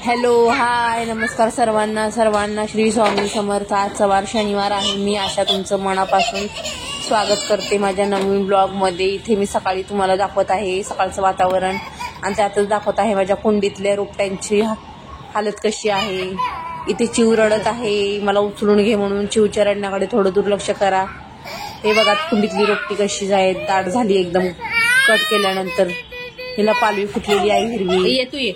Hello, हाय, नमस्कार सर्वांना सर्वांना श्री स्वामी समर्थ. आज वार शनिवार आहे. मी आशा तुमचं मनापासून स्वागत करते माझ्या नवीन ब्लॉगमध्ये. इथे मी सकाळी तुम्हाला दाखवत आहे सकाळचं वातावरण आणि त्यातच दाखवत आहे माझ्या कुंडीतल्या रोपट्यांची हालत कशी आहे. इथे चिव रडत आहे, मला उचलून घे म्हणून. चिवच्या रडण्याकडे थोडं दुर्लक्ष करा. हे बघा कुंडीतली रोपटी कशी दाट झाली एकदम कट केल्यानंतर. हिला पालवी फुटलेली आहे हिरवी. ये तू ये.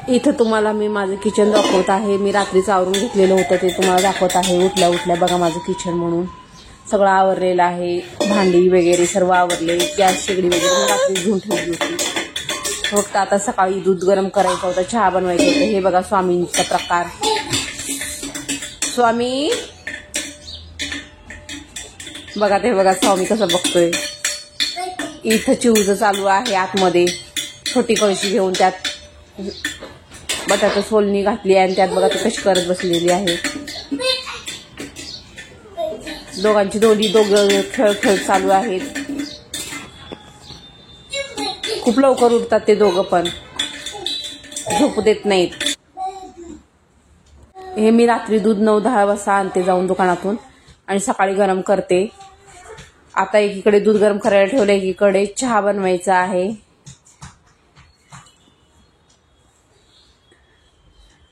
इथं तुम्हाला मी माझं किचन दाखवत आहे. मी रात्रीच आवरून घेतलेलं होतं ते तुम्हाला दाखवत आहे. उठल्या उठल्या बघा माझं किचन म्हणून सगळं आवरलेलं आहे. भांडी वगैरे सर्व आवरले. गॅस शेगडी वगैरे मी रात्री घेऊन ठेवली होती. फक्त आता सकाळी दूध गरम करायचं होतं, चहा बनवायचं होतं. हे बघा स्वामींचा प्रकार. स्वामी बघा, ते बघा स्वामी कसं बघतोय. इथं चिवचं चालू आहे आतमध्ये. छोटी कळशी घेऊन त्यात बटाटा सोलणी घातली आणि त्यात बघा ती कशी करत बसलेली आहे. दोघं खेळ चालू आहेत. खूप लवकर उठतात ते दोघं, पण झोपू देत नाहीत. हे मी रात्री दूध 9-10 वाजता आणते जाऊन दुकानातून आणि सकाळी गरम करते. आता एकीकडे दूध गरम करायला ठेवलं, एकीकडे चहा बनवायचा आहे.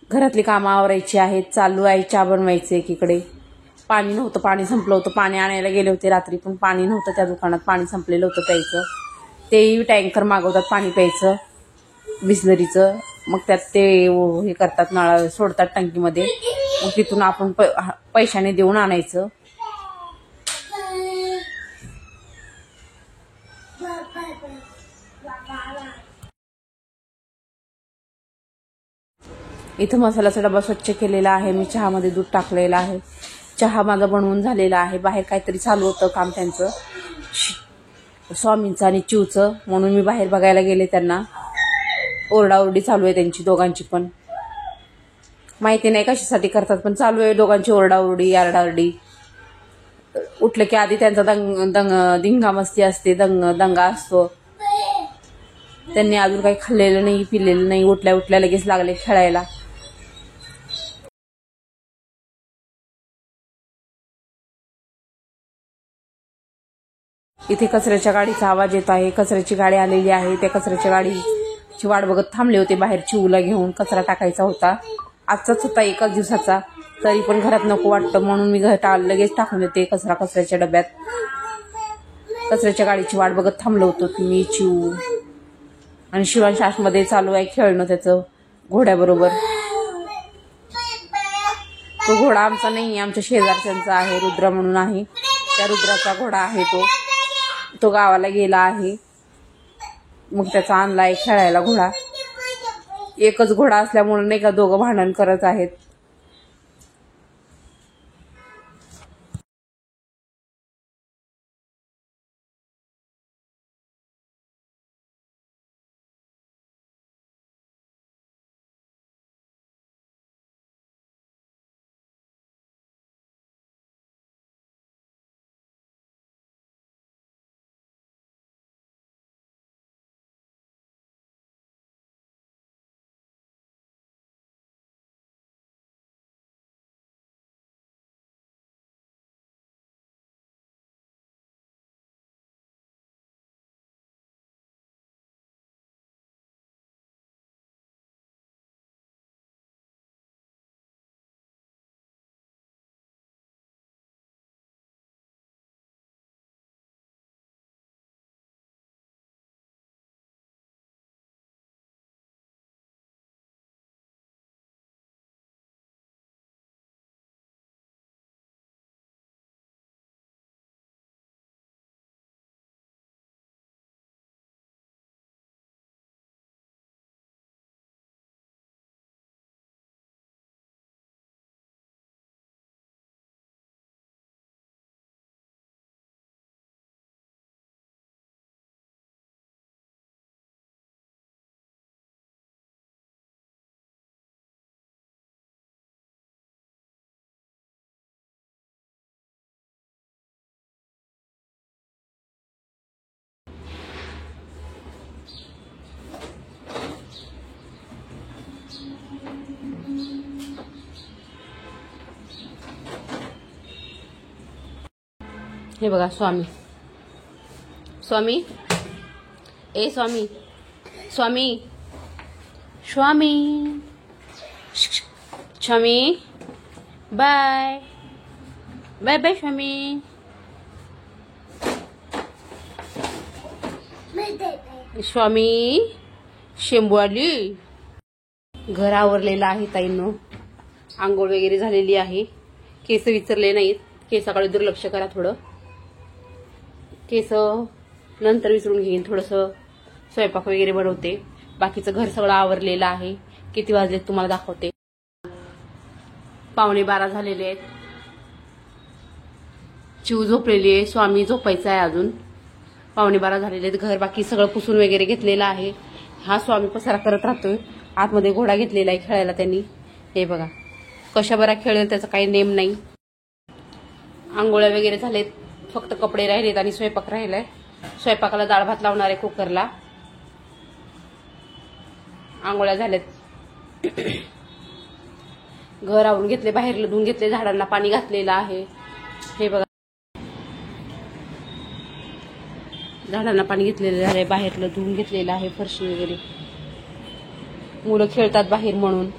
घरातली कामं आवरायची आहेत. चालू आहे चहा बनवायचं. एकीकडे पाणी नव्हतं, पाणी संपलं होतं. पाणी आणायला गेले होते रात्री, पण पाणी नव्हतं त्या दुकानात. पाणी संपलेलं होतं प्यायचं. तेही टँकर मागवतात पाणी प्यायचं बिसलरीचं. मग त्यात ते हे करतात, नळा सोडतात टंकीमध्ये. मग तिथून आपण पैशाने देऊन आणायचं. इथं मसाल्याचा डबा स्वच्छ केलेला आहे. मी चहामध्ये दूध टाकलेलं आहे. चहा माझा बनवून झालेला आहे. बाहेर काहीतरी चालू होतं काम त्यांचं, स्वामींचं आणि चिवचं, म्हणून मी बाहेर बघायला गेले. त्यांना ओरडाओरडी चालू आहे त्यांची दोघांची पण. माहिती नाही कशासाठी करतात, पण चालू आहे दोघांची ओरडाओरडी आरडाओरडी. उठलं की आधी त्यांचा धिंगामस्ती असते, दंगा असतो. त्यांनी अजून काही खाल्लेलं नाही, पिलेलं नाही. उठल्या उठल्या लगेच लागले खेळायला. इथे कचऱ्याच्या गाडीचा आवाज येत आहे. कचऱ्याची गाडी आलेली आहे. त्या कचऱ्याच्या गाडीची वाट बघत थांबले होते बाहेर. चिवला घेऊन कचरा टाकायचा होता. आजचाच होता, एकाच दिवसाचा. तरी पण घरात नको वाटतं म्हणून मी लगेच टाकून देते कचऱ्याच्या डब्यात. कचऱ्याच्या गाडीची वाट बघत थांबलो होतो मी, चिव आणि शिवांश आतमध्ये चालू आहे खेळणं त्याचं घोड्याबरोबर. तो घोडा आमचा नाही, आमच्या शेजारच्यांचा आहे. रुद्र म्हणून आहे, त्या रुद्राचा घोडा आहे. तो गावाला गेला आहे. मग त्याचा आणलाय खेळायला घोडा. एकच घोडा असल्यामुळे नाही का दोघं भांडण करत आहेत. हे बघा स्वामी स्वामी ए Swami Swami Swami Swami bye bye bye Swami Swami शेंबू आली. घर आवरलेलं आहे ताईंनो. आंघोळ वगैरे झालेली आहे. केस विचरले नाहीत. केसाकडे दुर्लक्ष करा थोडं. केस नंतर विसरून घेईन. थोडंसं स्वयंपाक वगैरे बनवते. बाकीचं घर सगळं आवरलेलं आहे. किती वाजलेत तुम्हाला दाखवते. 11:15 झालेले आहेत. चिव झोपलेली आहे. स्वामी झोपायचा आहे अजून. 11:15 झालेले आहेत. घर बाकी सगळं पुसून वगैरे घेतलेलं आहे. हा स्वामी पसारा करत राहतोय. आतमध्ये घोडा घेतलेला आहे खेळायला त्यांनी. हे बघा कशा बरा खेळेल त्याचा काही नेम नाही. आंघोळ्या वगैरे झालेत. फक्त कपडे राहिलेत आणि स्वयंपाक राहिलाय. स्वयंपाकाला डाळ भात लावणार आहे कुकरला. आंघोळ्या झाल्यात. घर आवरून घेतले. बाहेर धुवून घेतले. झाडांना पाणी घातलेलं आहे. हे बघा झाडांना पाणी घेतलेलं आहे. बाहेरलं धुवून घेतलेलं आहे. फरशी वगैरे. मुलं खेळतात बाहेर म्हणून.